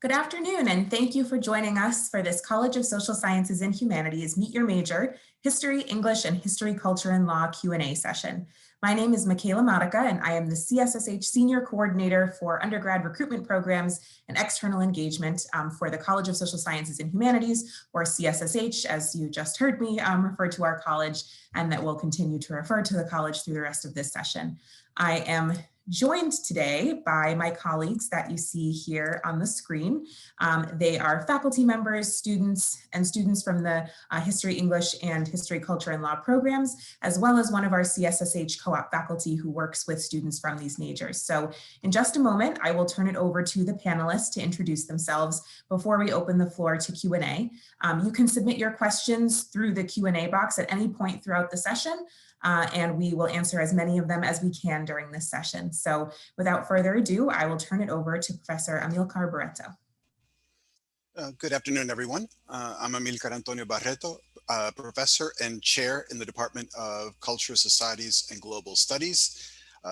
Good afternoon, and thank you for joining us for this College of Social Sciences and Humanities Meet Your Major, History, English, and History, Culture, and Law Q&A session. My name is Michaela Modica, and I am the CSSH Senior Coordinator for Undergrad Recruitment Programs and External Engagement for the College of Social Sciences and Humanities, or CSSH, as you just heard me refer to our college, and that we'll continue to refer to the college through the rest of this session. I am joined today by my colleagues that you see here on the screen. They are faculty members, students from the History, English, and History, Culture, and Law programs, as well as one of our CSSH co-op faculty who works with students from these majors. So in just a moment, I will turn it over to the panelists to introduce themselves before we open the floor to Q&A. You can submit your questions through the Q&A box at any point throughout the session. And we will answer as many of them as we can during this session. So without further ado, I will turn it over to Professor Amilcar Barreto. Good afternoon, everyone. I'm Amilcar Antonio Barreto, professor and chair in the Department of Culture, Societies, and Global Studies.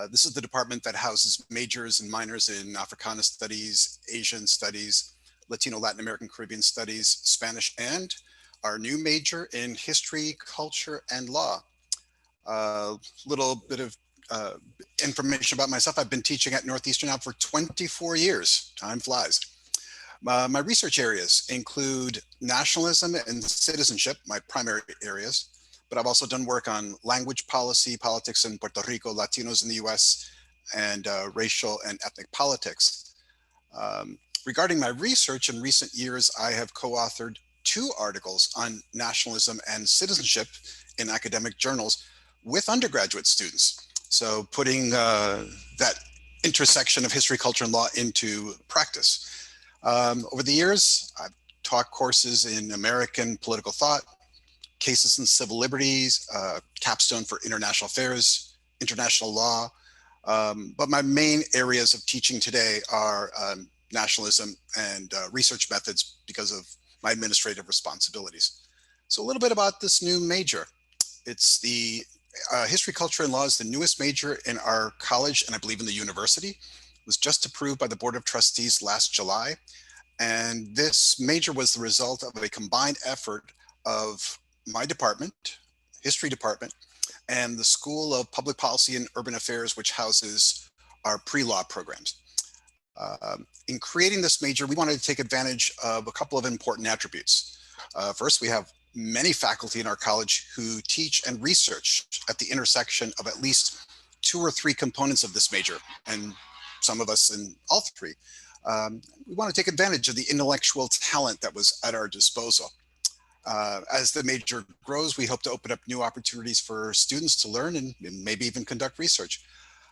This is the department that houses majors and minors in Africana Studies, Asian Studies, Latino, Latin American, Caribbean Studies, Spanish, and our new major in History, Culture, and Law. A little bit of information about myself. I've been teaching at Northeastern now for 24 years. Time flies. My research areas include nationalism and citizenship, my primary areas, but I've also done work on language policy, politics in Puerto Rico, Latinos in the US, and racial and ethnic politics. Regarding my research in recent years, I have co-authored 2 articles on nationalism and citizenship in academic journals with undergraduate students. So putting that intersection of history, culture, and law into practice. Over the years, I've taught courses in American political thought, cases in civil liberties, capstone for international affairs, international law. But my main areas of teaching today are nationalism and research methods because of my administrative responsibilities. So a little bit about this new major. It's the History, Culture, and Law is the newest major in our college, and I believe in the university. It was just approved by the Board of Trustees last July. And this major was the result of a combined effort of my department, history department, and the School of Public Policy and Urban Affairs, which houses our pre-law programs. In creating this major, we wanted to take advantage of a couple of important attributes. First, we have many faculty in our college who teach and research at the intersection of at least 2 or 3 components of this major, and some of us in all 3. We want to take advantage of the intellectual talent that was at our disposal. As the major grows, we hope to open up new opportunities for students to learn and maybe even conduct research.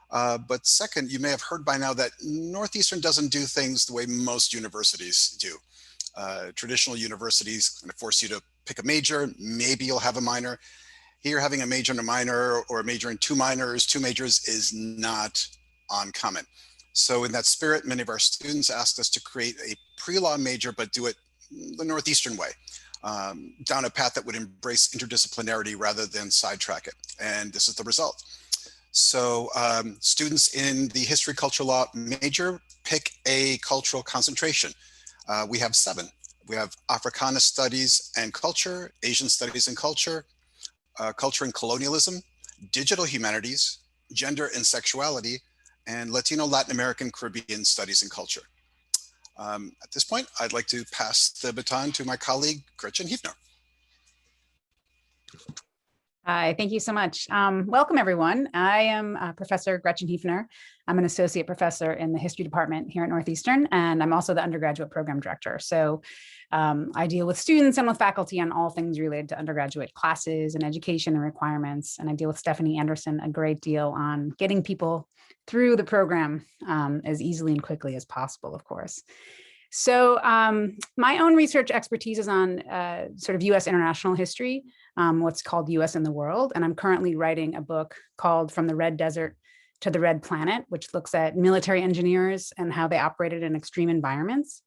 But second, you may have heard by now that Northeastern doesn't do things the way most universities do. Traditional universities kind of force you to pick a major, maybe you'll have a minor. Here, having a major and a minor, or a major and 2 minors, 2 majors is not uncommon. So in that spirit, many of our students asked us to create a pre-law major, but do it the Northeastern way, down a path that would embrace interdisciplinarity rather than sidetrack it. And this is the result. So students in the History, Culture, Law major pick a cultural concentration. We have 7. We have Africana Studies and Culture, Asian Studies and Culture, Culture and Colonialism, Digital Humanities, Gender and Sexuality, and Latino, Latin American, Caribbean Studies and Culture. At this point, I'd like to pass the baton to my colleague, Gretchen Heathner. Hi, thank you so much. Welcome, everyone. I am Professor Gretchen Hiefener. I'm an associate professor in the history department here at Northeastern, and I'm also the undergraduate program director. So I deal with students and with faculty on all things related to undergraduate classes and education and requirements. And I deal with Stephanie Anderson a great deal on getting people through the program as easily and quickly as possible, of course. So my own research expertise is on sort of US international history, what's called US in the World. And I'm currently writing a book called From the Red Desert to the Red Planet, which looks at military engineers and how they operated in extreme environments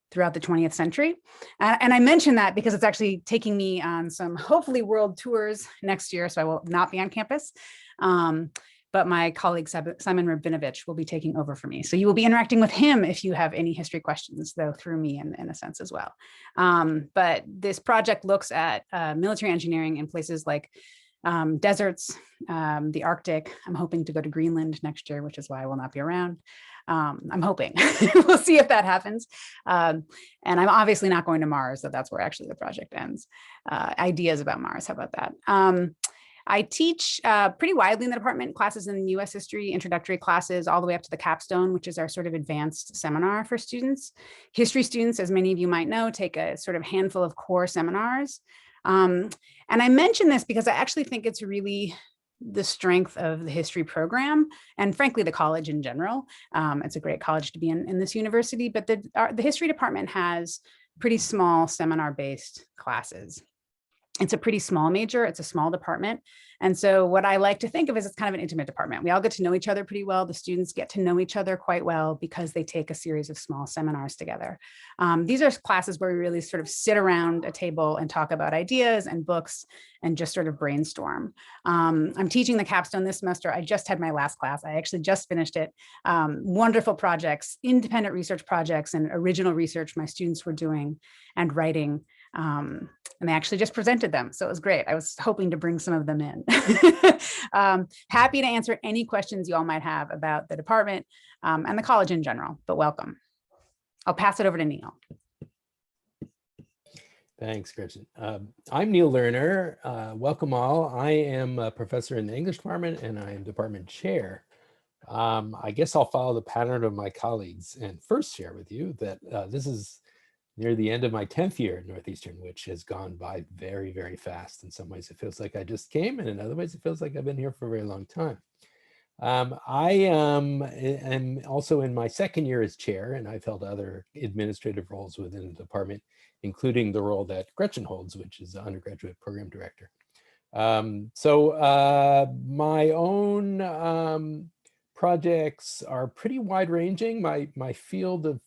throughout the 20th century. And I mention that because it's actually taking me on some hopefully world tours next year, so I will not be on campus. but my colleague Simon Rabinovich will be taking over for me. So you will be interacting with him if you have any history questions, though through me in a sense as well. But this project looks at military engineering in places like deserts, the Arctic. I'm hoping to go to Greenland next year, which is why I will not be around. I'm hoping. We'll see if that happens. And I'm obviously not going to Mars, so that's where actually the project ends. Ideas about Mars, how about that? I teach pretty widely in the department, classes in US history, introductory classes, all the way up to the capstone, which is our sort of advanced seminar for students. History students, as many of you might know, take a sort of handful of core seminars. And I mention this because I actually think it's really the strength of the history program and frankly, the college in general. It's a great college to be in this university, but the history department has pretty small seminar-based classes. It's a pretty small major, it's a small department. And so what I like to think of is it's kind of an intimate department. We all get to know each other pretty well. The students get to know each other quite well because they take a series of small seminars together. These are classes where we really sort of sit around a table and talk about ideas and books and just sort of brainstorm. I'm teaching the capstone this semester. I just had my last class. I actually just finished it. Wonderful projects, independent research projects and original research my students were doing and writing. And they actually just presented them. So it was great. I was hoping to bring some of them in. Happy to answer any questions you all might have about the department and the college in general, but welcome. I'll pass it over to Neil. Thanks, Gretchen. I'm Neil Lerner. Welcome all. I am a professor in the English department and I am department chair. I guess I'll follow the pattern of my colleagues and first share with you that this is near the end of my 10th year at Northeastern, which has gone by very, very fast. In some ways, it feels like I just came, and in other ways, it feels like I've been here for a very long time. I am also in my second year as chair, and I've held other administrative roles within the department, including the role that Gretchen holds, which is the undergraduate program director. My own projects are pretty wide-ranging. My field of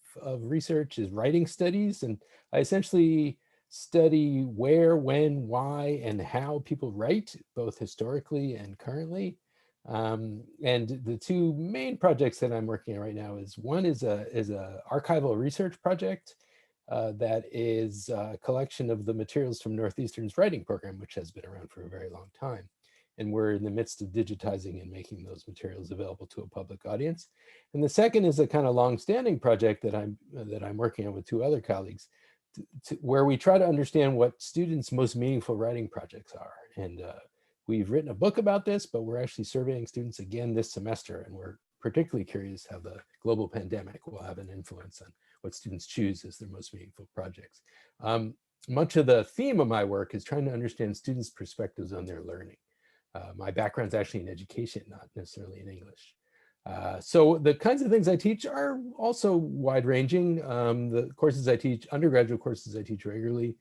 research is writing studies, and I essentially study where, when, why, and how people write, both historically and currently. And the two main projects that I'm working on right now is one is a archival research project that is a collection of the materials from Northeastern's writing program, which has been around for a very long time. And we're in the midst of digitizing and making those materials available to a public audience. And the second is a kind of long-standing project that I'm working on with two other colleagues, where we try to understand what students' most meaningful writing projects are. And we've written a book about this, but we're actually surveying students again this semester, and we're particularly curious how the global pandemic will have an influence on what students choose as their most meaningful projects. Much of the theme of my work is trying to understand students' perspectives on their learning. My background's actually in education, not necessarily in English. So the kinds of things I teach are also wide-ranging. The courses I teach, undergraduate courses I teach regularly,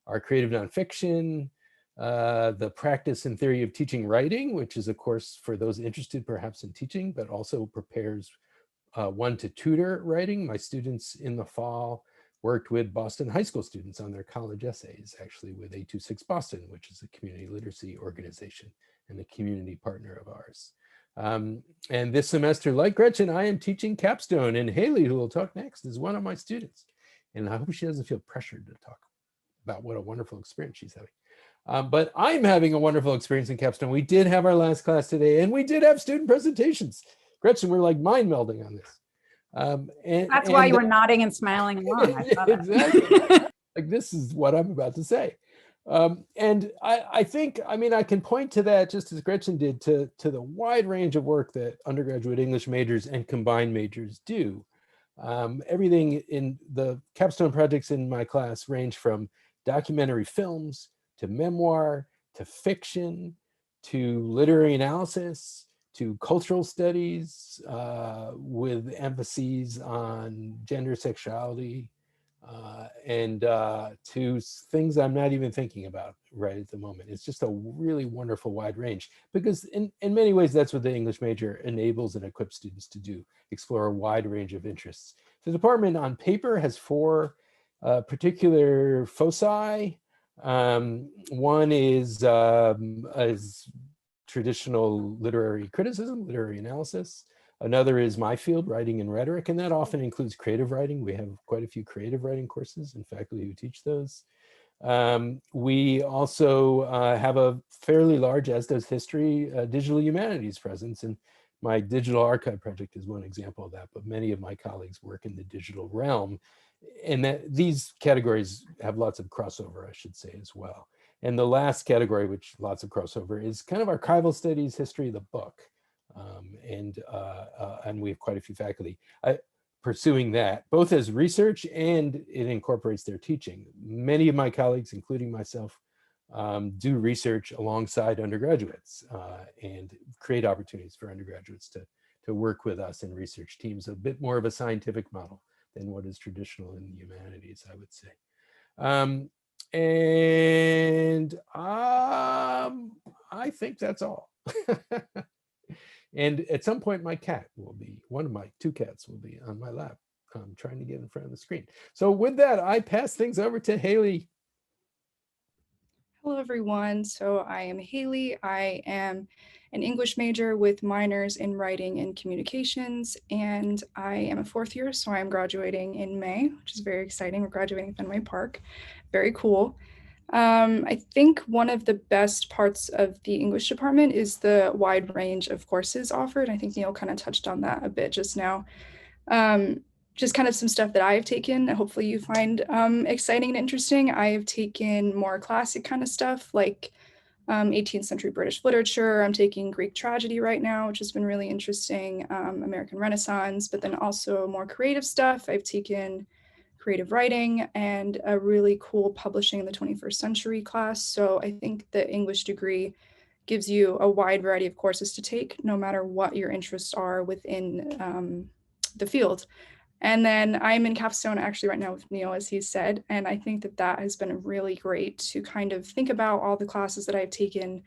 are creative nonfiction, the practice and theory of teaching writing, which is a course for those interested perhaps in teaching, but also prepares one to tutor writing. My students in the fall worked with Boston high school students on their college essays, actually with 826 Boston, which is a community literacy organization and a community partner of ours. And this semester, like Gretchen, I am teaching capstone, and Haley, who will talk next, is one of my students. And I hope she doesn't feel pressured to talk about what a wonderful experience she's having. But I'm having a wonderful experience in capstone. We did have our last class today, and we did have student presentations. Gretchen, we're like mind melding on this. That's why you were nodding and smiling along. I saw that. Exactly. Like, this is what I'm about to say. And I think, I mean, I can point to that, just as Gretchen did, to the wide range of work that undergraduate English majors and combined majors do. Everything in the capstone projects in my class range from documentary films to memoir to fiction to literary analysis to cultural studies with emphases on gender, sexuality, and to things I'm not even thinking about right at the moment. It's just a really wonderful wide range, because in many ways, that's what the English major enables and equips students to do, explore a wide range of interests. The department on paper has four particular foci. One is traditional literary criticism, literary analysis. Another is my field, writing and rhetoric, and that often includes creative writing. We have quite a few creative writing courses and faculty who teach those. We also have a fairly large, as does history, digital humanities presence, and my digital archive project is one example of that, but many of my colleagues work in the digital realm, and that these categories have lots of crossover, I should say, as well. And the last category, which lots of crossover, is kind of archival studies, history of the book. And we have quite a few faculty pursuing that, both as research and it incorporates their teaching. Many of my colleagues, including myself, do research alongside undergraduates and create opportunities for undergraduates to work with us in research teams, a bit more of a scientific model than what is traditional in the humanities, I would say. I think that's all. And at some point, my cat will be, one of my two cats will be on my lap, trying to get in front of the screen. So with that, I pass things over to Haley. Hello, everyone. So I am Haley. I am an English major with minors in writing and communications, and I am a fourth year, so I'm graduating in May, which is very exciting. We're graduating at Fenway Park. Very cool. I think one of the best parts of the English department is the wide range of courses offered. I think Neil kind of touched on that a bit just now. Just kind of some stuff that I've taken that hopefully you find exciting and interesting. I have taken more classic kind of stuff like 18th century British literature. I'm taking Greek tragedy right now, which has been really interesting, American Renaissance, but then also more creative stuff. I've taken creative writing and a really cool publishing in the 21st century class. So I think the English degree gives you a wide variety of courses to take, no matter what your interests are within the field. And then I'm in capstone actually right now with Neil, as he said, and I think that that has been really great to kind of think about all the classes that I've taken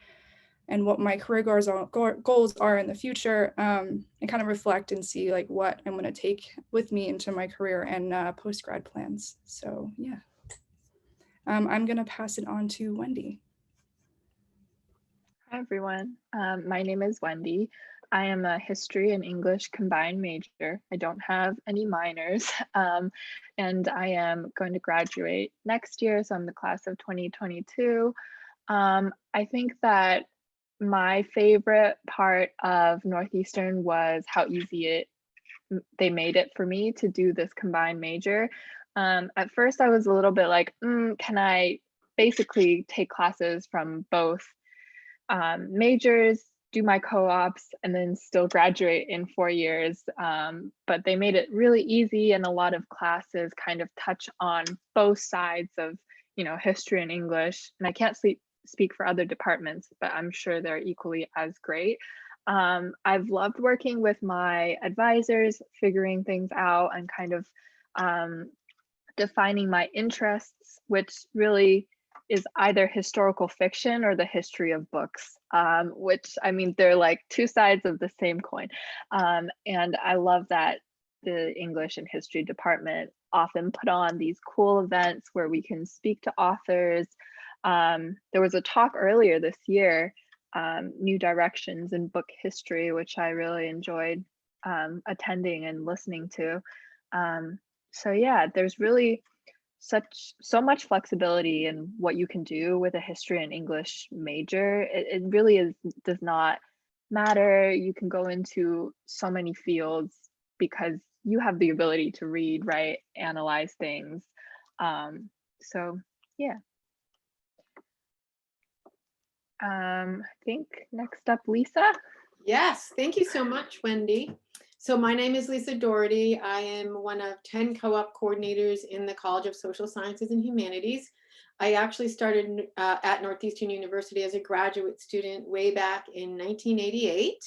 and what my career goals are in the future, and kind of reflect and see like what I'm going to take with me into my career and post-grad plans. So yeah, I'm going to pass it on to Wendy. Hi, everyone. My name is Wendy. I am a history and English combined major. I don't have any minors, and I am going to graduate next year. So I'm the class of 2022. I think that my favorite part of Northeastern was how easy they made it for me to do this combined major. At first, I was a little bit like, can I basically take classes from both majors, do my co-ops, and then still graduate in 4 years? But they made it really easy, and a lot of classes kind of touch on both sides of, history and English. And I can't speak for other departments, but I'm sure they're equally as great. I've loved working with my advisors, figuring things out and kind of defining my interests, which really is either historical fiction or the history of books, which, I mean, they're like two sides of the same coin. And I love that the English and history department often put on these cool events where we can speak to authors. There was a talk earlier this year, New Directions in Book History, which I really enjoyed attending and listening to. So yeah, there's really so much flexibility in what you can do with a history and English major. It really does not matter. You can go into so many fields because you have the ability to read, write, analyze things. So yeah. I think next up, Lisa. Yes, thank you so much, Wendy. So my name is Lisa Dougherty. I am one of 10 co-op coordinators in the College of Social Sciences and Humanities. I actually started at Northeastern University as a graduate student way back in 1988.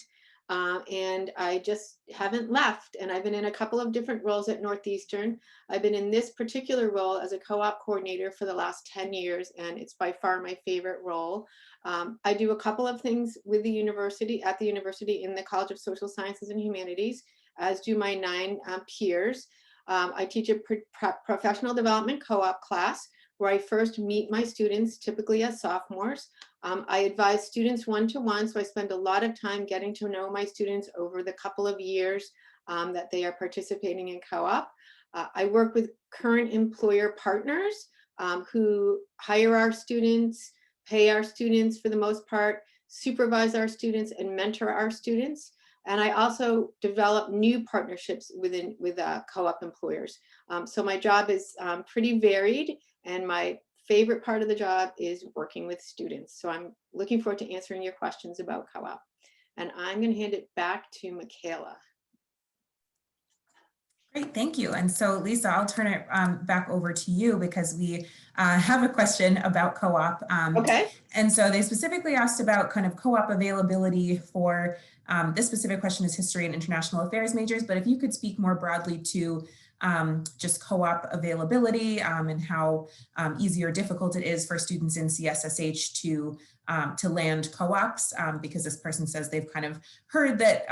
And I just haven't left. And I've been in a couple of different roles at Northeastern. I've been in this particular role as a co-op coordinator for the last 10 years, and it's by far my favorite role. I do a couple of things with the university, at the university in the College of Social Sciences and Humanities, as do my 9 peers. I teach a professional development co-op class where I first meet my students, typically as sophomores. I advise students one-to-one, so I spend a lot of time getting to know my students over the couple of years that they are participating in co-op. I work with current employer partners who hire our students, pay our students for the most part, supervise our students, and mentor our students. And I also develop new partnerships with co-op employers. So my job is pretty varied, and my favorite part of the job is working with students. So I'm looking forward to answering your questions about co-op. And I'm going to hand it back to Michaela. Great, thank you. And so Lisa, I'll turn it back over to you because we have a question about co-op. Okay. And so they specifically asked about kind of co-op availability for, this specific question is history and international affairs majors, but if you could speak more broadly to just co-op availability and how easy or difficult it is for students in CSSH to land co-ops, because this person says they've kind of heard that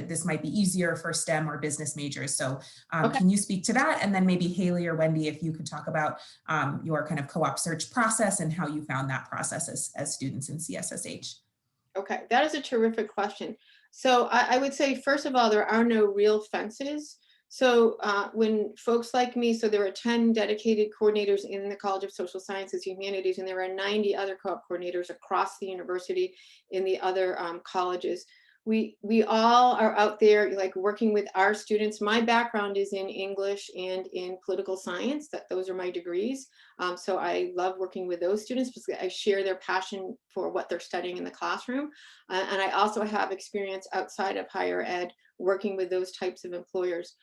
this might be easier for STEM or business majors. So Okay. Can you speak to that? And then maybe Haley or Wendy, if you could talk about your kind of co-op search process and how you found that process as students in CSSH. Okay, that is a terrific question. So I would say, first of all, there are no real fences. So when folks like me, so there are 10 dedicated coordinators in the College of Social Sciences, Humanities, and there are 90 other co-op coordinators across the university in the other colleges. We all are out there like working with our students. My background is in English and in political science, those are my degrees. So I love working with those students because I share their passion for what they're studying in the classroom. And I also have experience outside of higher ed working with those types of employers.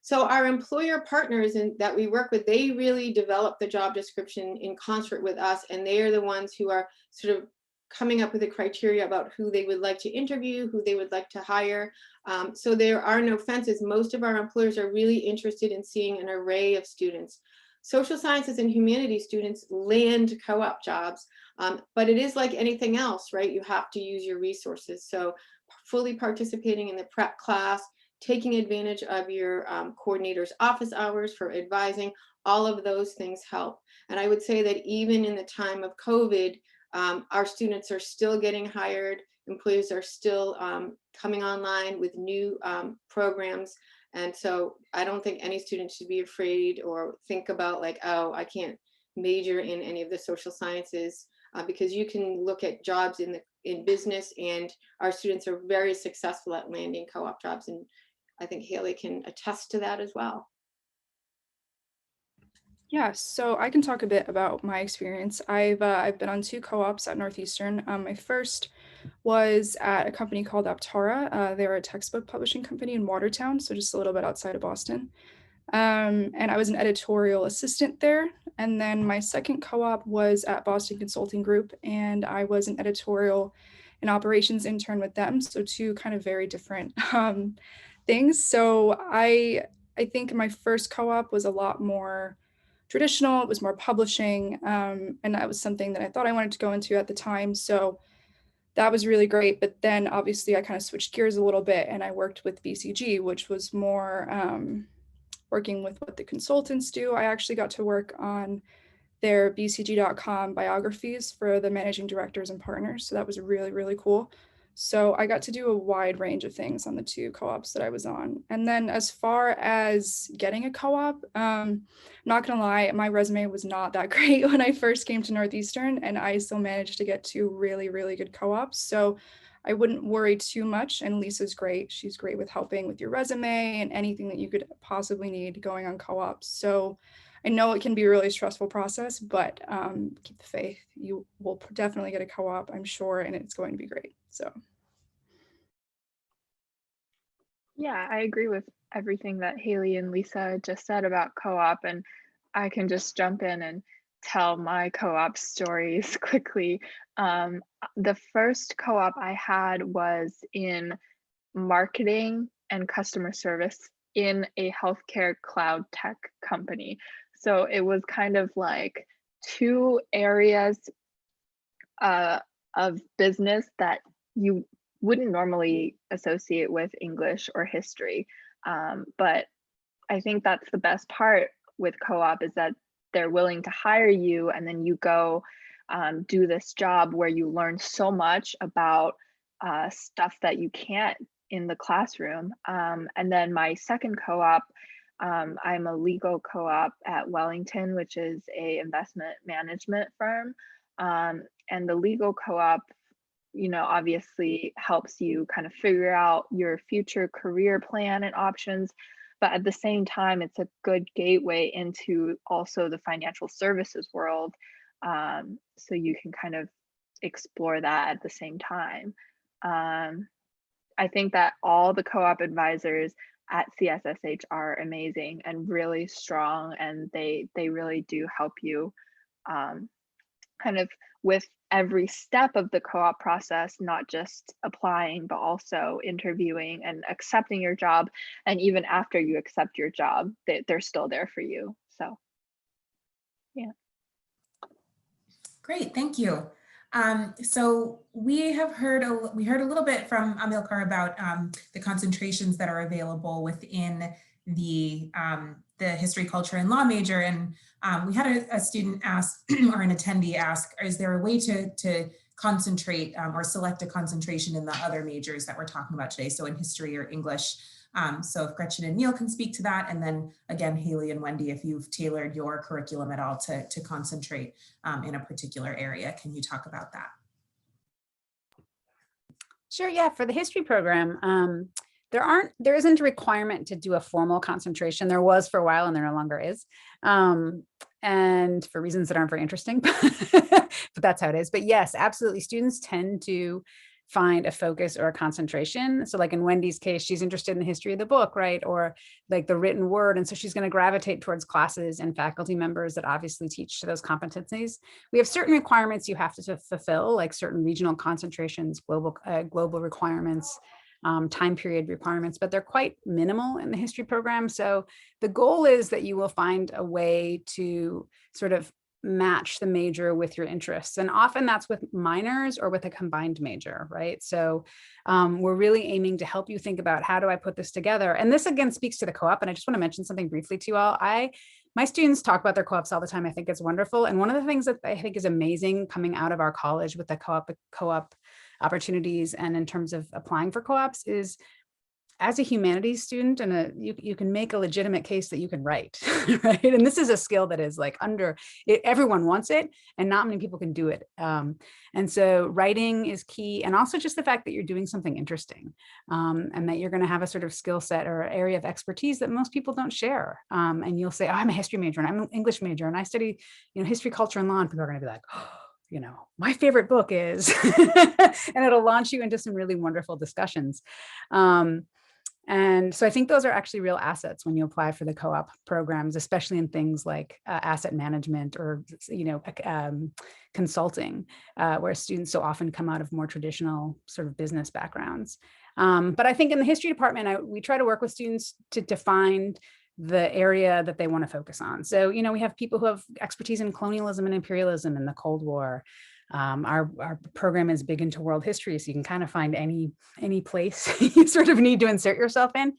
So our employer partners that we work with, they really develop the job description in concert with us, and they are the ones who are sort of coming up with the criteria about who they would like to interview, who they would like to hire. So there are no fences. Most of our employers are really interested in seeing an array of students. Social sciences and humanities students land co-op jobs, but it is like anything else, right? You have to use your resources. So fully participating in the prep class, taking advantage of your coordinator's office hours for advising, all of those things help. And I would say that even in the time of COVID, our students are still getting hired, employers are still coming online with new programs. And so I don't think any student should be afraid or think about like, oh, I can't major in any of the social sciences, because you can look at jobs in business, and our students are very successful at landing co-op jobs. And I think Haley can attest to that as well. Yeah, so I can talk a bit about my experience. I've been on 2 co-ops at Northeastern. My first was at a company called Aptara. They're a textbook publishing company in Watertown, so just a little bit outside of Boston. And I was an editorial assistant there. And then my second co-op was at Boston Consulting Group, and I was an editorial and operations intern with them. So 2 kind of very different things. So I think my first co-op was a lot more traditional. It was more publishing, and that was something that I thought I wanted to go into at the time. So that was really great. But then obviously I kind of switched gears a little bit, and I worked with BCG, which was more working with what the consultants do. I actually got to work on their bcg.com biographies for the managing directors and partners. So that was really, really cool. So I got to do a wide range of things on the 2 co-ops that I was on. And then as far as getting a co-op, I'm not gonna lie, my resume was not that great when I first came to Northeastern, and I still managed to get 2 really, really good co-ops. So I wouldn't worry too much. And Lisa's great. She's great with helping with your resume and anything that you could possibly need going on co-ops. So I know it can be a really stressful process, but keep the faith. You will definitely get a co-op, I'm sure, and it's going to be great. So. Yeah, I agree with everything that Haley and Lisa just said about co-op, and I can just jump in and tell my co-op stories quickly. The first co-op I had was in marketing and customer service in a healthcare cloud tech company. So it was kind of like 2 areas of business that you wouldn't normally associate with English or history. But I think that's the best part with co-op, is that they're willing to hire you, and then you go do this job where you learn so much about stuff that you can't in the classroom. And then my second co-op, I'm a legal co-op at Wellington, which is a investment management firm. And the legal co-op, obviously helps you kind of figure out your future career plan and options. But at the same time, it's a good gateway into also the financial services world. So you can kind of explore that at the same time. I think that all the co-op advisors at CSSH are amazing and really strong, and they really do help you kind of with every step of the co-op process, not just applying, but also interviewing and accepting your job. And even after you accept your job, they're still there for you. So, yeah. Great, thank you. So we heard a little bit from Amilcar about the concentrations that are available within the history, culture, and law major. And we had a student ask, or an attendee ask, is there a way to concentrate or select a concentration in the other majors that we're talking about today? So in history or English. So if Gretchen and Neil can speak to that, and then again, Haley and Wendy, if you've tailored your curriculum at all to concentrate in a particular area, can you talk about that? Sure, yeah, for the history program, there isn't a requirement to do a formal concentration. There was for a while and there no longer is. And for reasons that aren't very interesting, but that's how it is. But yes, absolutely, students tend to find a focus or a concentration. So like in Wendy's case, she's interested in the history of the book, right? Or like the written word. And so she's going to gravitate towards classes and faculty members that obviously teach to those competencies. We have certain requirements you have to fulfill, like certain regional concentrations, global requirements, time period requirements, but they're quite minimal in the history program. So the goal is that you will find a way to sort of match the major with your interests. And often that's with minors or with a combined major, right? So we're really aiming to help you think about, how do I put this together? And this again speaks to the co-op. And I just want to mention something briefly to you all. My students talk about their co-ops all the time. I think it's wonderful. And one of the things that I think is amazing coming out of our college with the co-op opportunities and in terms of applying for co-ops is, as a humanities student, and you can make a legitimate case that you can write, right? And this is a skill that is like everyone wants it, and not many people can do it. And so writing is key, and also just the fact that you're doing something interesting, and that you're going to have a sort of skill set or area of expertise that most people don't share. And you'll say, oh, I'm a history major, and I'm an English major, and I study, history, culture, and law, and people are going to be like, oh, my favorite book is, and it'll launch you into some really wonderful discussions. And so I think those are actually real assets when you apply for the co-op programs, especially in things like asset management or, consulting, where students so often come out of more traditional sort of business backgrounds. But I think in the history department, we try to work with students to find the area that they want to focus on. So, we have people who have expertise in colonialism and imperialism in the Cold War. Our program is big into world history, so you can kind of find any place you sort of need to insert yourself in.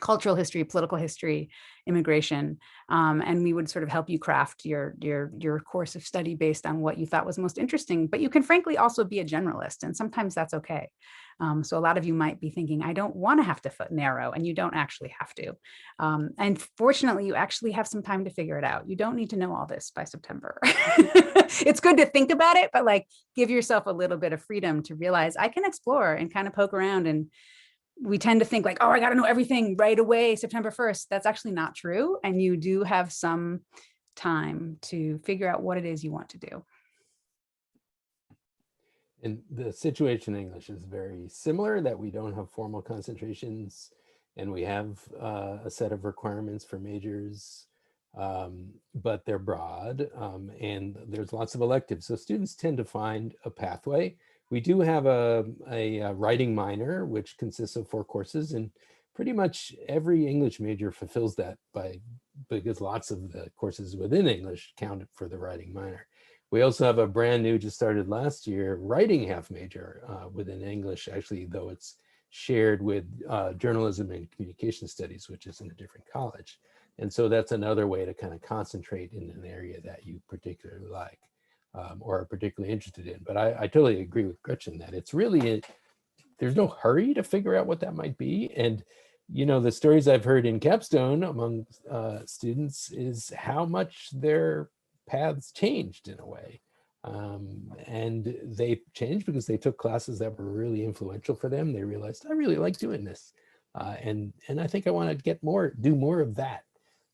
Cultural history, political history, immigration, and we would sort of help you craft your course of study based on what you thought was most interesting. But you can frankly also be a generalist, and sometimes that's okay. So a lot of you might be thinking, I don't want to have to narrow, and you don't actually have to. And fortunately, you actually have some time to figure it out. You don't need to know all this by September. It's good to think about it, but like give yourself a little bit of freedom to realize I can explore and kind of poke around. And we tend to think like, oh, I got to know everything right away, September 1st. That's actually not true. And you do have some time to figure out what it is you want to do. And the situation in English is very similar, that we don't have formal concentrations, and we have a set of requirements for majors, but they're broad, and there's lots of electives. So students tend to find a pathway. We do have a writing minor, which consists of 4 courses, and pretty much every English major fulfills that because lots of the courses within English count for the writing minor. We also have a brand new, just started last year, writing half major within English, actually, though it's shared with journalism and communication studies, which is in a different college. And so that's another way to kind of concentrate in an area that you particularly like. or are particularly interested in. But I totally agree with Gretchen that it's really, there's no hurry to figure out what that might be. And, you know, the stories I've heard in capstone among students is how much their paths changed in a way. And they changed because they took classes that were really influential for them. They realized, I really like doing this. And I think I want to do more of that.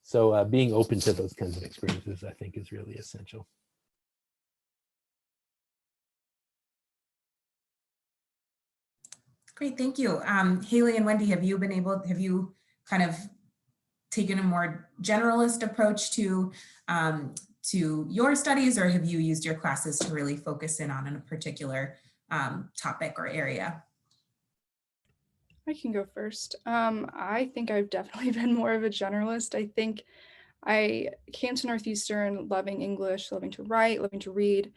So being open to those kinds of experiences, I think, is really essential. Great, thank you. Haley and Wendy, have you kind of taken a more generalist approach to your studies, or have you used your classes to really focus in on a particular topic or area? I can go first. I think I've definitely been more of a generalist. I think I came to Northeastern loving English, loving to write, loving to read,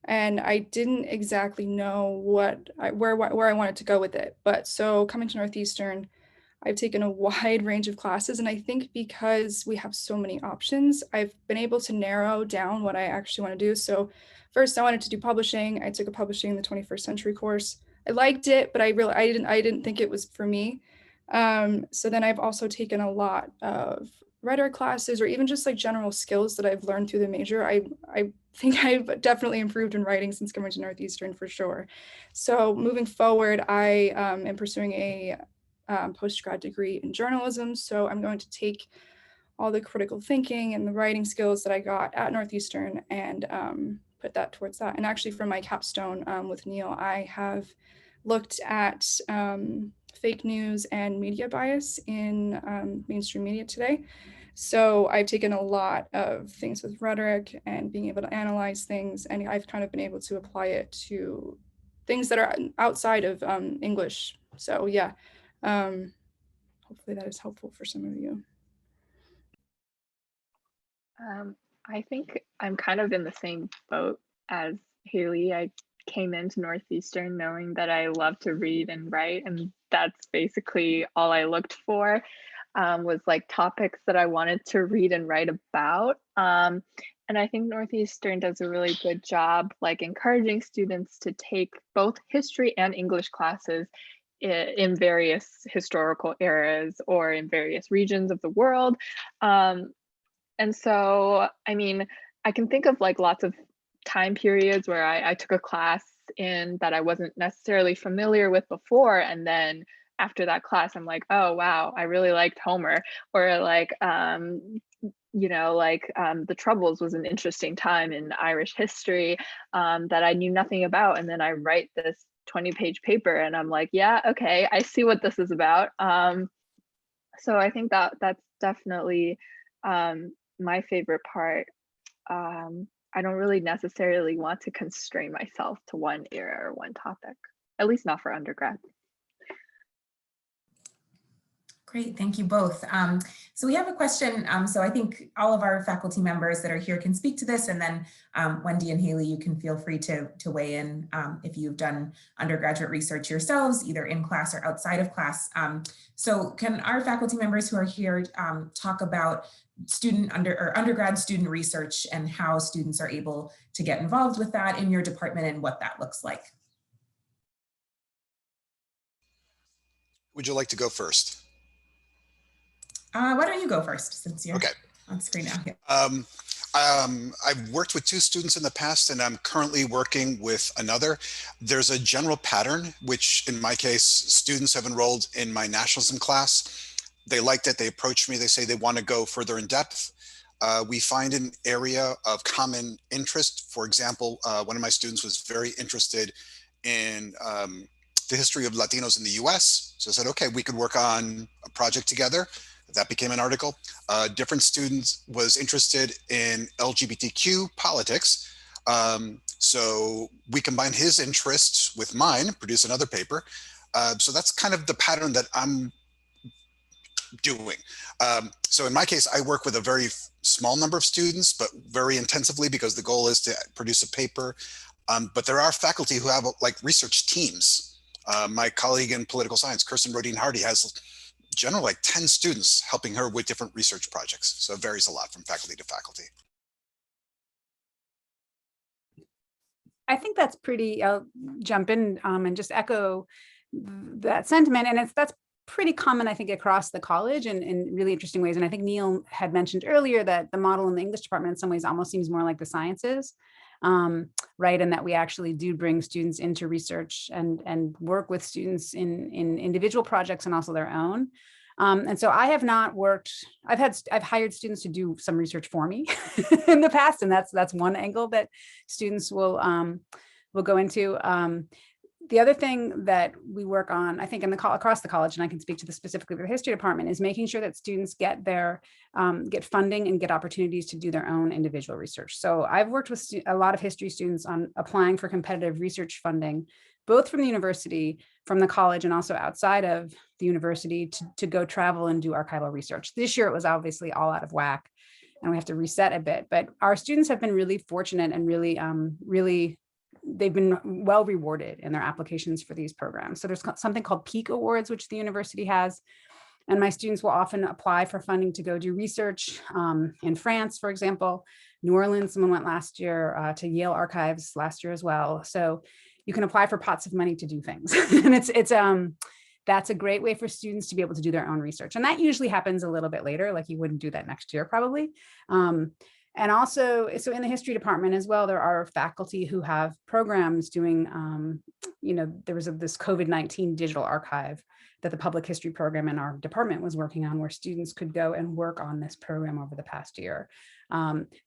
and I didn't exactly know where I wanted to go with it. But so coming to Northeastern, I've taken a wide range of classes, and I think because we have so many options, I've been able to narrow down what I actually want to do. So first I wanted to do publishing. I took a publishing in the 21st century course. I liked it, but I didn't think it was for me. So then I've also taken a lot of rhetoric classes, or even just like general skills that I've learned through the major. I think I've definitely improved in writing since coming to Northeastern for sure. So moving forward, I am pursuing a postgrad degree in journalism. So I'm going to take all the critical thinking and the writing skills that I got at Northeastern and put that towards that. And actually for my capstone with Neil, I have looked at fake news and media bias in mainstream media today. So I've taken a lot of things with rhetoric and being able to analyze things, and I've kind of been able to apply it to things that are outside of English. So yeah, hopefully that is helpful for some of you. I think I'm kind of in the same boat as Haley. I came into Northeastern knowing that I love to read and write, and that's basically all I looked for, was like topics that I wanted to read and write about. And I think Northeastern does a really good job like encouraging students to take both history and English classes in various historical eras or in various regions of the world. And so, I mean, I can think of like lots of time periods where I took a class in that I wasn't necessarily familiar with before. And then after that class, I'm like, oh, wow, I really liked Homer. Or like, the Troubles was an interesting time in Irish history that I knew nothing about. And then I write this 20-page paper and I'm like, yeah, okay, I see what this is about. So I think that's definitely my favorite part. I don't really necessarily want to constrain myself to one era or one topic, at least not for undergrad. Great, thank you both. So we have a question. So I think all of our faculty members that are here can speak to this, and then Wendy and Haley, you can feel free to weigh in if you've done undergraduate research yourselves, either in class or outside of class. So can our faculty members who are here talk about undergrad student research and how students are able to get involved with that in your department and what that looks like? Would you like to go first? Why don't you go first, since you're okay on screen now? Yeah. I've worked with 2 students in the past, and I'm currently working with another. There's a general pattern, which in my case, students have enrolled in my nationalism class. They liked it. They approached me. They say they want to go further in depth. We find an area of common interest. For example, one of my students was very interested in the history of Latinos in the US. So I said, okay, we could work on a project together. That became an article. Different students was interested in LGBTQ politics. So we combined his interests with mine, produce another paper. So that's kind of the pattern that I'm doing. So in my case, I work with a very small number of students, but very intensively because the goal is to produce a paper. But there are faculty who have like research teams. My colleague in political science, Kirsten Rodine Hardy, has generally like 10 students helping her with different research projects. So it varies a lot from faculty to faculty. I think that's pretty, I'll jump in and just echo that sentiment. And that's pretty common, I think, across the college in really interesting ways. And I think Neil had mentioned earlier that the model in the English department in some ways almost seems more like the sciences, right? And that we actually do bring students into research and work with students in individual projects and also their own. And so I have not worked, I've hired students to do some research for me in the past. And that's one angle that students will go into. The other thing that we work on, I think, across the college, and I can speak to this specifically for the history department, is making sure that students get get funding and get opportunities to do their own individual research. So I've worked with a lot of history students on applying for competitive research funding, both from the university, from the college, and also outside of the university to go travel and do archival research. This year, it was obviously all out of whack, and we have to reset a bit. But our students have been really fortunate and really they've been well rewarded in their applications for these programs. So there's something called Peak Awards, which the university has. And my students will often apply for funding to go do research in France, for example. New Orleans, someone went last year to Yale Archives last year as well. So you can apply for pots of money to do things. And that's a great way for students to be able to do their own research. And that usually happens a little bit later, like you wouldn't do that next year probably. And also, so in the history department as well, there are faculty who have programs doing, there was this COVID-19 digital archive that the public history program in our department was working on, where students could go and work on this program over the past year.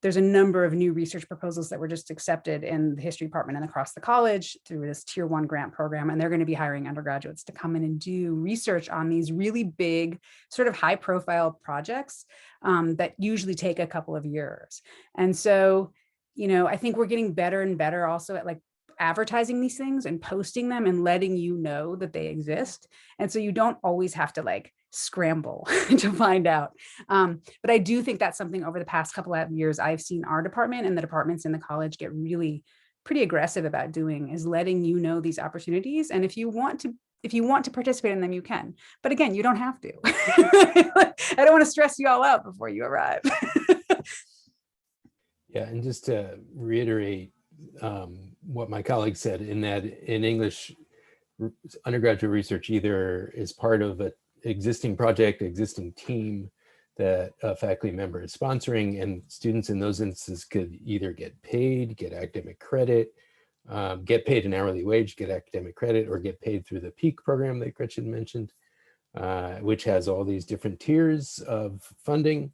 There's a number of new research proposals that were just accepted in the history department and across the college through this Tier 1 grant program, and they're going to be hiring undergraduates to come in and do research on these really big, sort of high profile projects that usually take a couple of years. And so, I think we're getting better and better also at advertising these things and posting them and letting you know that they exist. And so you don't always have to scramble to find out. But I do think that's something over the past couple of years I've seen our department and the departments in the college get really pretty aggressive about doing, is letting you know these opportunities. And if you want to participate in them, you can. But again, you don't have to. I don't want to stress you all out before you arrive. Yeah, and just to reiterate what my colleague said, in that in English, undergraduate research either is part of an existing project, existing team that a faculty member is sponsoring, and students in those instances could either get paid, get academic credit, get paid an hourly wage, get academic credit, or get paid through the PEAK program that Gretchen mentioned, which has all these different tiers of funding,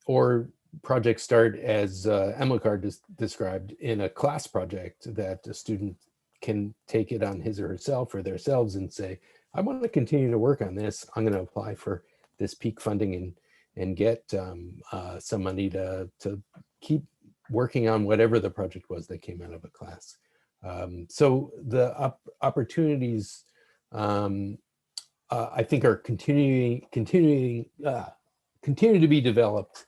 or projects start, as Amilcar described, in a class project that a student can take it on his or herself or themselves and say, I want to continue to work on this. I'm going to apply for this peak funding and get some money to keep working on whatever the project was that came out of a class. So the opportunities, I think, are continue to be developed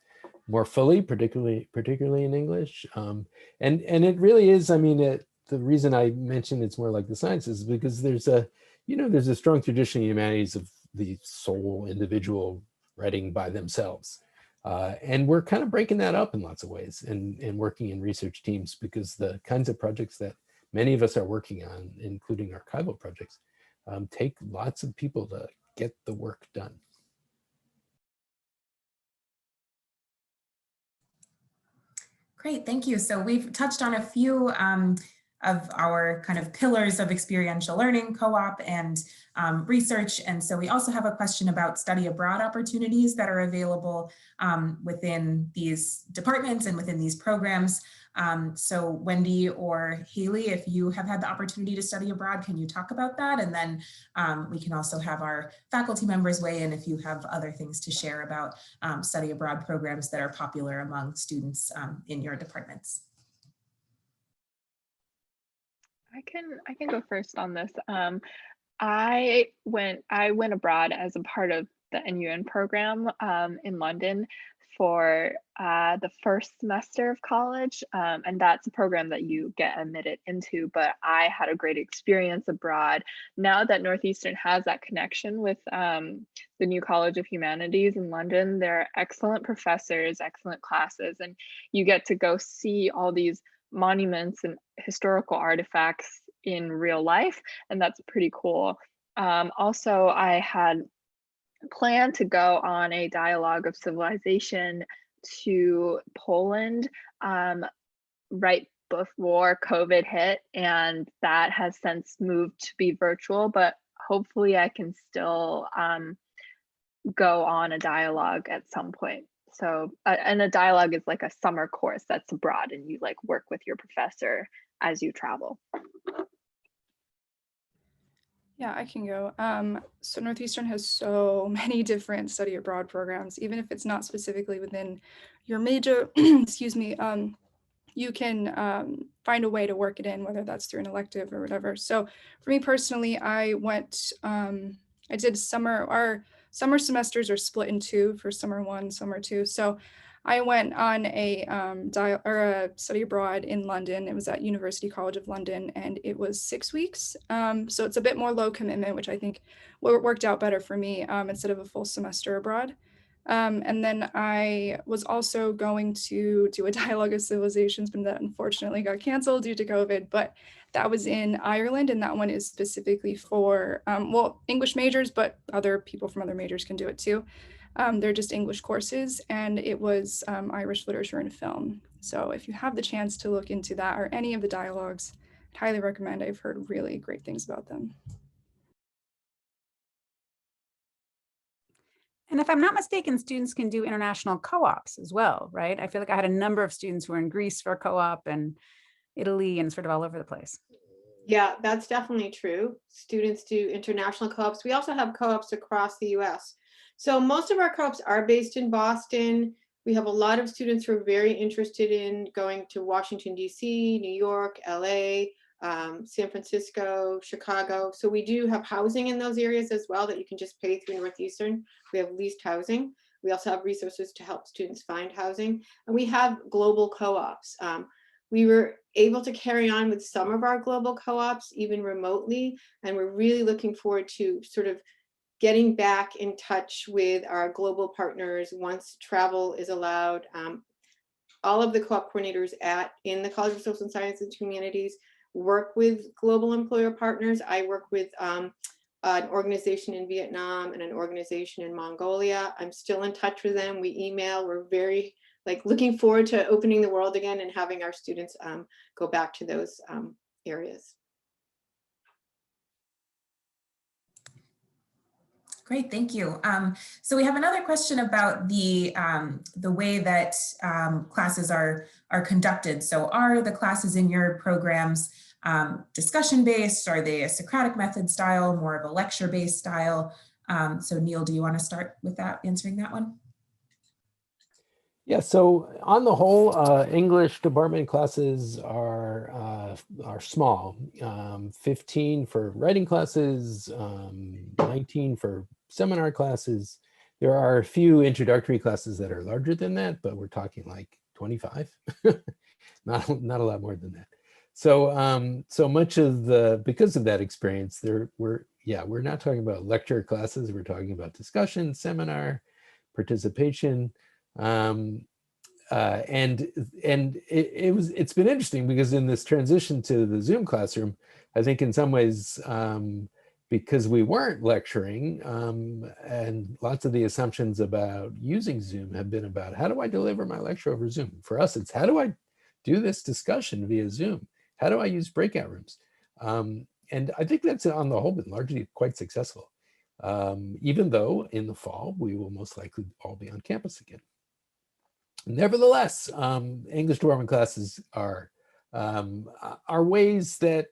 more fully, particularly in English. And it really is, the reason I mentioned it's more like the sciences is because there's a strong tradition in humanities of the sole individual writing by themselves. And we're kind of breaking that up in lots of ways and working in research teams, because the kinds of projects that many of us are working on, including archival projects, take lots of people to get the work done. Great, thank you. So we've touched on a few of our kind of pillars of experiential learning, co-op, and research. And so we also have a question about study abroad opportunities that are available within these departments and within these programs. So Wendy or Haley, if you have had the opportunity to study abroad, can you talk about that? And then we can also have our faculty members weigh in if you have other things to share about study abroad programs that are popular among students in your departments. I can go first on this. I went abroad as a part of the NUN program in London for the first semester of college, and that's a program that you get admitted into, but I had a great experience abroad. Now that Northeastern has that connection with the new College of Humanities in London, they're excellent professors, excellent classes, and you get to go see all these monuments and historical artifacts in real life, and that's pretty cool. Also, I had planned to go on a dialogue of civilization to Poland right before COVID hit, and that has since moved to be virtual, but hopefully I can still go on a dialogue at some point. So, and a dialogue is like a summer course that's abroad, and you like work with your professor as you travel. Yeah, I can go. So Northeastern has so many different study abroad programs, even if it's not specifically within your major, excuse me, you can find a way to work it in, whether that's through an elective or whatever. So for me personally, I went, I did our summer semesters are split in two for summer one, summer two. So I went on a study abroad in London. It was at University College of London, and it was 6 weeks. So it's a bit more low commitment, which I think worked out better for me instead of a full semester abroad. And then I was also going to do a dialogue of civilizations, but that unfortunately got canceled due to COVID. But that was in Ireland, and that one is specifically for, well, English majors, but other people from other majors can do it too. They're just English courses, and it was Irish literature and film. So if you have the chance to look into that or any of the dialogues, I'd highly recommend. I've heard really great things about them. And if I'm not mistaken, students can do international co-ops as well, right? I feel like I had a number of students who were in Greece for a co-op and Italy and sort of all over the place. Yeah, that's definitely true. Students do international co-ops. We also have co-ops across the US. So most of our co-ops are based in Boston. We have a lot of students who are very interested in going to Washington, DC, New York, LA, San Francisco, Chicago. So we do have housing in those areas as well that you can just pay through Northeastern. We have leased housing. We also have resources to help students find housing. And we have global co-ops. We were able to carry on with some of our global co-ops, even remotely, and we're really looking forward to sort of getting back in touch with our global partners once travel is allowed. All of the co-op coordinators in the College of Social Sciences and Humanities work with global employer partners. I work with an organization in Vietnam and an organization in Mongolia. I'm still in touch with them. We email. We're very looking forward to opening the world again and having our students go back to those areas. Great, thank you. So we have another question about the way that classes are conducted. So are the classes in your programs discussion-based? Are they a Socratic method style, more of a lecture-based style? So Neil, do you want to start with that, answering that one? Yeah, so on the whole, English department classes are small. 15 for writing classes, 19 for seminar classes. There are a few introductory classes that are larger than that, but we're talking like 25, not a lot more than that. So so much of because of that experience, we're not talking about lecture classes. We're talking about discussion, seminar, participation. And it's been interesting because in this transition to the Zoom classroom, I think in some ways, because we weren't lecturing, and lots of the assumptions about using Zoom have been about how do I deliver my lecture over Zoom? For us, it's how do I do this discussion via Zoom? How do I use breakout rooms? And I think that's on the whole been largely quite successful, even though in the fall, we will most likely all be on campus again. Nevertheless, English department classes are ways that,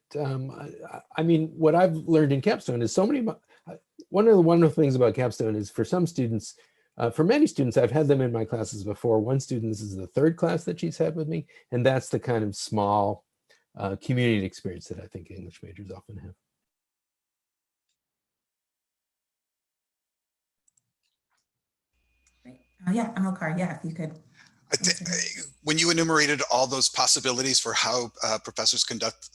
I mean, what I've learned in Capstone is one of the wonderful things about Capstone is for some students, for many students, I've had them in my classes before. One student, this is the third class that she's had with me, and that's the kind of small community experience that I think English majors often have. Great. Yeah, Amilcar, yeah, if you could. When you enumerated all those possibilities for how professors conduct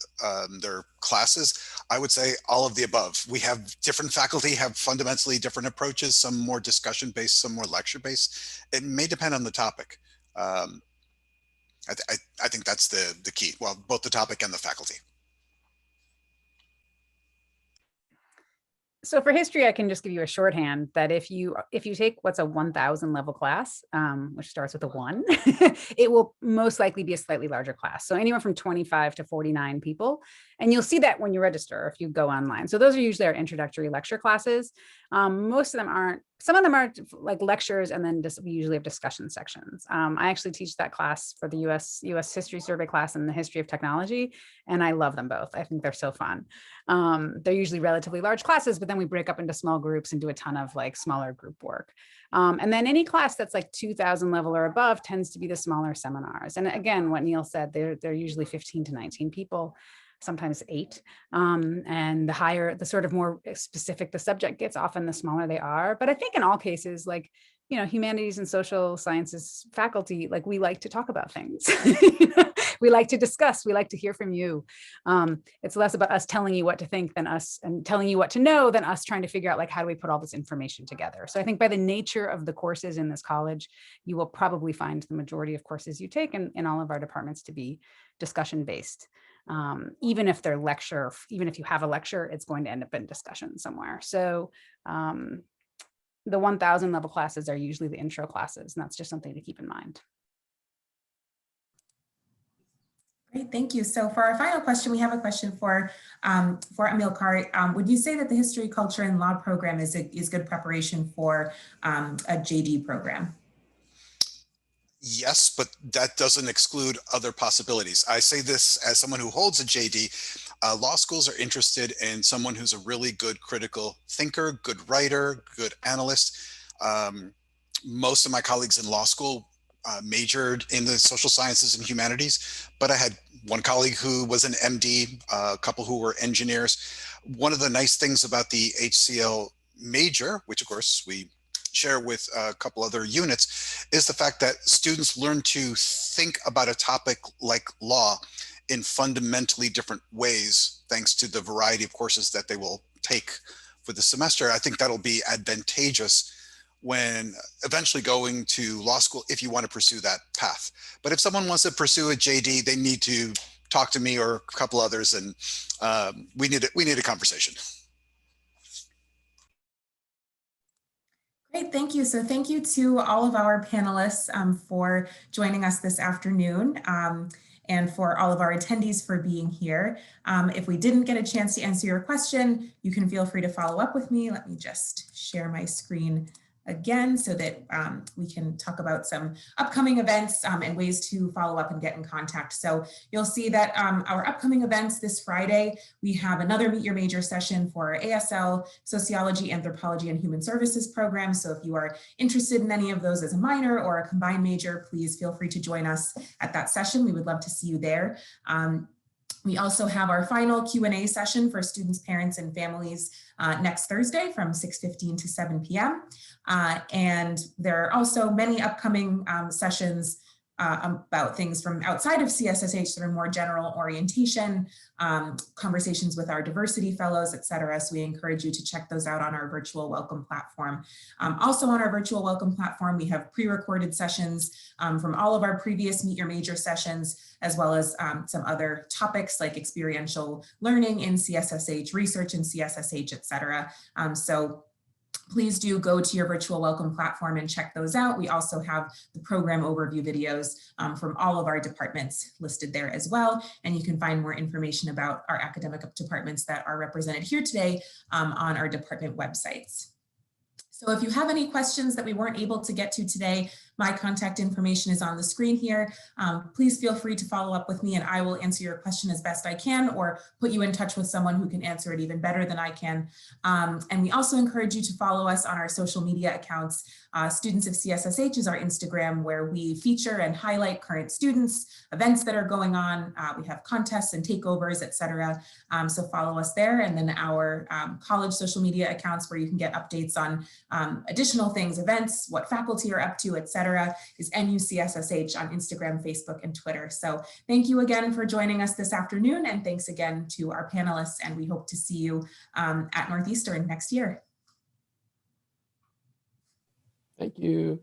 their classes, I would say all of the above. We have different faculty have fundamentally different approaches, some more discussion based, some more lecture based. It may depend on the topic. I think that's the key. Well, both the topic and the faculty. So for history, I can just give you a shorthand that if you take what's a 1,000 level class, which starts with a 1, it will most likely be a slightly larger class. So anywhere from 25 to 49 people. And you'll see that when you register, if you go online. So those are usually our introductory lecture classes. Most of them aren't. Some of them are like lectures, and then we usually have discussion sections. I actually teach that class for the US History Survey class and the History of Technology, and I love them both. I think they're so fun. They're usually relatively large classes, but then we break up into small groups and do a ton of like smaller group work. And then any class that's like 2,000 level or above tends to be the smaller seminars. And again, what Neil said, they're usually 15 to 19 people, sometimes 8. And the higher, the sort of more specific the subject gets, often the smaller they are. But I think in all cases, like, you know, humanities and social sciences faculty, like we like to talk about things. We like to discuss, we like to hear from you. It's less about us telling you what to think than us, and telling you what to know than us trying to figure out like, how do we put all this information together? So I think by the nature of the courses in this college, you will probably find the majority of courses you take in all of our departments to be discussion based. Even if they're lecture, even if you have a lecture, it's going to end up in discussion somewhere. So the 1,000 level classes are usually the intro classes, and that's just something to keep in mind. Great, thank you. So for our final question, we have a question for Amilcar. Would you say that the History, Culture, and Law program is good preparation for a JD program? Yes, but that doesn't exclude other possibilities. I say this as someone who holds a JD. Law schools are interested in someone who's a really good critical thinker, good writer, good analyst. Most of my colleagues in law school majored in the social sciences and humanities, but I had one colleague who was an MD, a couple who were engineers. One of the nice things about the HCL major, which of course we share with a couple other units, is the fact that students learn to think about a topic like law in fundamentally different ways, thanks to the variety of courses that they will take for the semester. I think that'll be advantageous when eventually going to law school, if you want to pursue that path. But if someone wants to pursue a JD, they need to talk to me or a couple others, and we need a conversation. Great, thank you. So thank you to all of our panelists for joining us this afternoon, and for all of our attendees for being here. If we didn't get a chance to answer your question, you can feel free to follow up with me. Let me just share my screen again so that we can talk about some upcoming events and ways to follow up and get in contact. So you'll see that our upcoming events this Friday, we have another Meet Your Major session for our ASL, Sociology, Anthropology, and Human Services program. So if you are interested in any of those as a minor or a combined major, please feel free to join us at that session. We would love to see you there. We also have our final Q&A session for students, parents, and families next Thursday from 6:15 to 7 p.m. And there are also many upcoming sessions about things from outside of CSSH that are more general orientation, conversations with our diversity fellows, et cetera. So we encourage you to check those out on our virtual welcome platform. Also on our virtual welcome platform, we have pre-recorded sessions from all of our previous Meet Your Major sessions, as well as some other topics like experiential learning in CSSH, research in CSSH, et cetera. So please do go to your virtual welcome platform and check those out. We also have the program overview videos from all of our departments listed there as well. And you can find more information about our academic departments that are represented here today on our department websites. So if you have any questions that we weren't able to get to today, My contact information is on the screen here. Please feel free to follow up with me and I will answer your question as best I can or put you in touch with someone who can answer it even better than I can. And we also encourage you to follow us on our social media accounts. Students of CSSH is our Instagram, where we feature and highlight current students, events that are going on. We have contests and takeovers, etc. So follow us there. And then our college social media accounts, where you can get updates on additional things, events, what faculty are up to, etc., is NUCSSH on Instagram, Facebook, and Twitter. So thank you again for joining us this afternoon. And thanks again to our panelists. And we hope to see you at Northeastern next year. Thank you.